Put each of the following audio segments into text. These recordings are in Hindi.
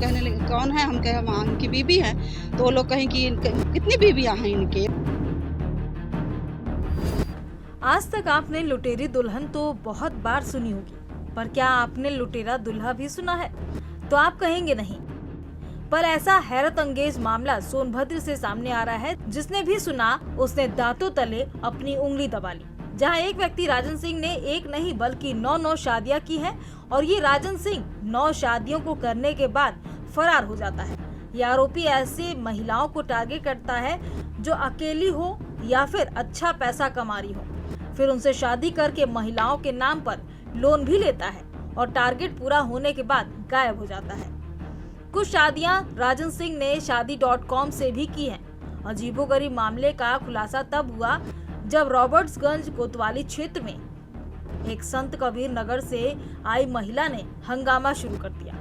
कहने लगे कौन है, हम कहे हम इनकी बीबी हैं। तो वो लोग कहें कि कितनी बीबियां हैं इनके। आज तक आपने लुटेरी दुल्हन तो बहुत बार सुनी होगी, पर क्या आपने लुटेरा दुल्हा भी सुना है? तो आप कहेंगे नहीं। पर ऐसा हैरत अंगेज मामला सोनभद्र से सामने आ रहा है, जिसने भी सुना उसने दांतों तले अपनी उंगली दबा ली। जहां एक व्यक्ति राजन सिंह ने एक नहीं बल्कि 9 शादियां की हैं और ये राजन सिंह 9 शादियों को करने के बाद फरार हो जाता है। ये आरोपी ऐसे महिलाओं को टारगेट करता है जो अकेली हो या फिर अच्छा पैसा कमा रही हो, फिर उनसे शादी करके महिलाओं के नाम पर लोन भी लेता है और टारगेट पूरा होने के बाद गायब हो जाता है। कुछ शादियां राजन सिंह ने शादी.com से भी की हैं। अजीबोगरीब मामले का खुलासा तब हुआ जब रॉबर्ट्सगंज कोतवाली क्षेत्र में एक संत कबीर नगर से आई महिला ने हंगामा शुरू कर दिया।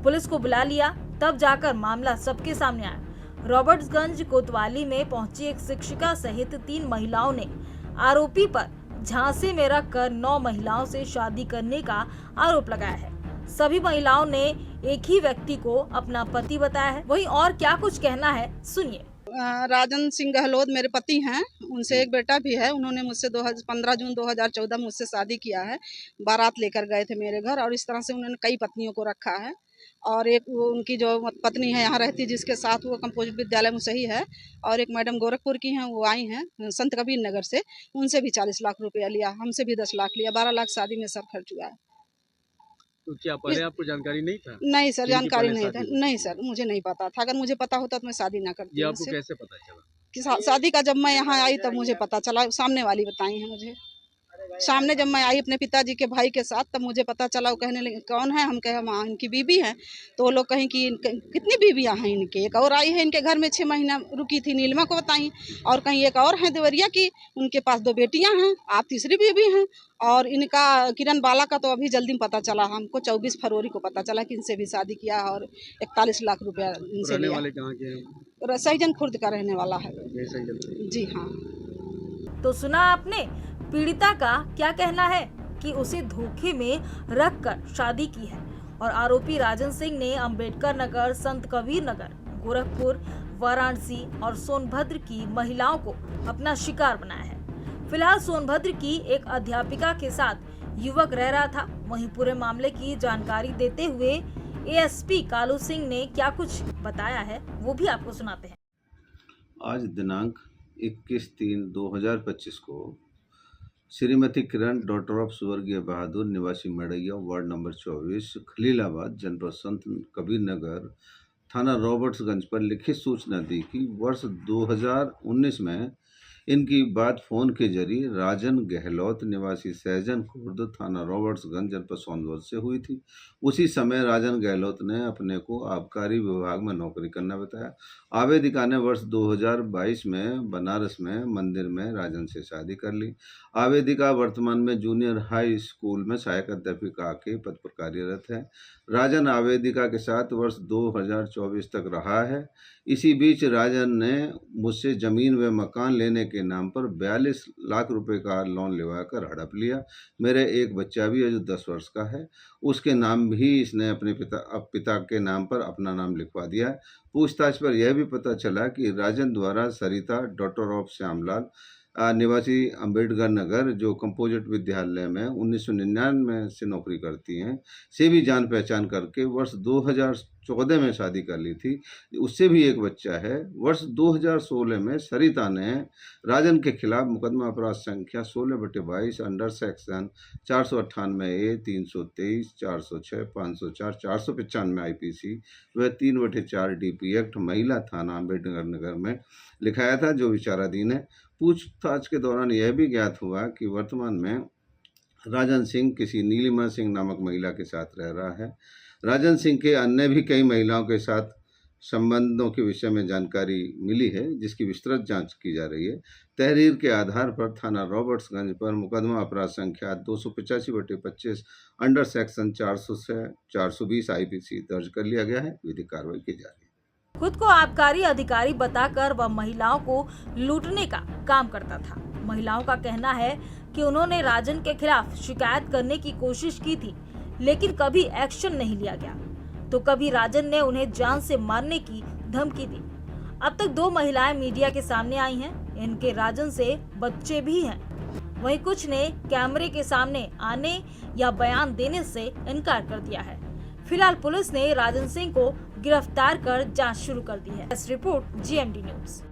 पुलिस को बुला लिया, तब जाकर मामला सबके सामने आया। रॉबर्ट्सगंज कोतवाली में पहुंची एक शिक्षिका सहित 3 महिलाओं ने आरोपी पर झांसे में रखकर 9 महिलाओं से शादी करने का आरोप लगाया है। सभी महिलाओं ने एक ही व्यक्ति को अपना पति बताया है। वहीं और क्या कुछ कहना है, सुनिए। राजन सिंह गहलोत मेरे पति हैं, उनसे एक बेटा भी है। उन्होंने मुझसे 15 जून 2014 मुझसे शादी किया है। बारात लेकर गए थे मेरे घर और इस तरह से उन्होंने कई पत्नियों को रखा है। और एक वो उनकी जो पत्नी है यहाँ रहती, जिसके साथ वो कंपोजिट विद्यालय में सही है, और एक मैडम गोरखपुर की हैं, वो आई हैं संत कबीर नगर से। उनसे भी 40 लाख रुपया लिया, हमसे भी 10 लाख लिया। 12 लाख शादी में सब खर्च हुआ है। तो क्या पहले आपको जानकारी नहीं था? नहीं सर, जानकारी नहीं था। शादी नहीं सर, मुझे नहीं पता था। अगर मुझे पता होता तो मैं शादी ना करती। ये आपको कैसे पता चला? कि शादी का जब मैं यहाँ आई तब मुझे पता चला। सामने वाली बताई है मुझे। सामने जब मैं आई अपने पिताजी के भाई के साथ, तब मुझे पता चला। वो कहने लगे कौन है, हम कहे हम इनकी बीबी हैं। तो वो लोग कहें कि कितनी बीबियां हैं इनके। एक और आई है इनके घर में 6 महीना रुकी थी, नीलिमा को बताई। और कहीं एक और है देवरिया की, उनके पास 2 बेटियां हैं, आप तीसरी बीबी हैं। और इनका किरण बाला का तो अभी जल्दी में पता चला हमको, 24 फरवरी को पता चला कि इनसे भी शादी किया और 41 लाख रुपया इनसे लिया। वाले कहाँ के हैं? सहीजन खुर्द का रहने वाला है। जी हाँ। तो सुना आपने पीड़िता का क्या कहना है कि उसे धोखे में रखकर शादी की है और आरोपी राजन सिंह ने अंबेडकर नगर, संत कबीर नगर, गोरखपुर, वाराणसी और सोनभद्र की महिलाओं को अपना शिकार बनाया है। फिलहाल सोनभद्र की एक अध्यापिका के साथ युवक रह रहा था। वहीं पूरे मामले की जानकारी देते हुए एएसपी कालू सिंह ने क्या कुछ बताया है, वो भी आपको सुनाते हैं। आज दिनांक 21/3/2025 को श्रीमती किरण डॉटर ऑफ स्वर्गीय बहादुर निवासी मड़ैया वार्ड नंबर 24 खलीलाबाद जनपद संत कबीर नगर थाना रॉबर्ट्सगंज पर लिखित सूचना दी कि वर्ष 2019 में इनकी बात फ़ोन के जरिए राजन गहलोत निवासी सहजन खुर्द थाना रॉबर्ट्सगंज जनपद सोनभद्र से हुई थी। उसी समय राजन गहलोत ने अपने को आबकारी विभाग में नौकरी करना बताया। आवेदिका ने वर्ष 2022 में बनारस में मंदिर में राजन से शादी कर ली। आवेदिका वर्तमान में जूनियर हाई स्कूल में सहायक अध्यापिका के पद पर कार्यरत है। राजन आवेदिका के साथ वर्ष 2024 तक रहा है। इसी बीच राजन ने मुझसे ज़मीन व मकान लेने के नाम पर 42 लाख रुपए का लोन लेवाकर हड़प लिया। मेरे एक बच्चा भी है जो 10 वर्ष का है, उसके नाम भी इसने अपने पिता के नाम पर अपना नाम लिखवा दिया है। पूछताछ पर यह भी पता चला कि राजन द्वारा सरिता डॉटर ऑफ श्यामलाल निवासी अंबेडकर नगर, जो कंपोजिट विद्यालय में 1999 से नौकरी करती हैं, से भी जान पहचान करके वर्ष 2014 में शादी कर ली थी। उससे भी एक बच्चा है। वर्ष 2016 में सरिता ने राजन के खिलाफ मुकदमा अपराध संख्या 16/22 अंडर सेक्शन 498A, 323, 406, 504, 495 IPC व 3/4 DP एक्ट महिला थाना अंबेडकर नगर में लिखाया था, जो विचाराधीन है। पूछताछ के दौरान यह भी ज्ञात हुआ कि वर्तमान में राजन सिंह किसी नीलिमा सिंह नामक महिला के साथ रह रहा है। राजन सिंह के अन्य भी कई महिलाओं के साथ संबंधों के विषय में जानकारी मिली है, जिसकी विस्तृत जांच की जा रही है। तहरीर के आधार पर थाना रॉबर्ट्सगंज पर मुकदमा अपराध संख्या 285/25 अंडर सेक्शन 400 से 420 IPC दर्ज कर लिया गया है। विधिक कार्रवाई की जा रही है। खुद को आबकारी अधिकारी बताकर वह महिलाओं को लूटने का काम करता था। महिलाओं का कहना है कि उन्होंने राजन के खिलाफ शिकायत करने की कोशिश की थी, लेकिन कभी एक्शन नहीं लिया गया। तो कभी राजन ने उन्हें जान से मारने की धमकी दी। अब तक 2 महिलाएं मीडिया के सामने आई हैं। इनके राजन से बच्चे भी हैं। वहीं कुछ ने कैमरे के सामने आने या बयान देने से इनकार कर दिया है। फिलहाल पुलिस ने राजन सिंह को गिरफ्तार कर जांच शुरू कर दी है। Report GMD news.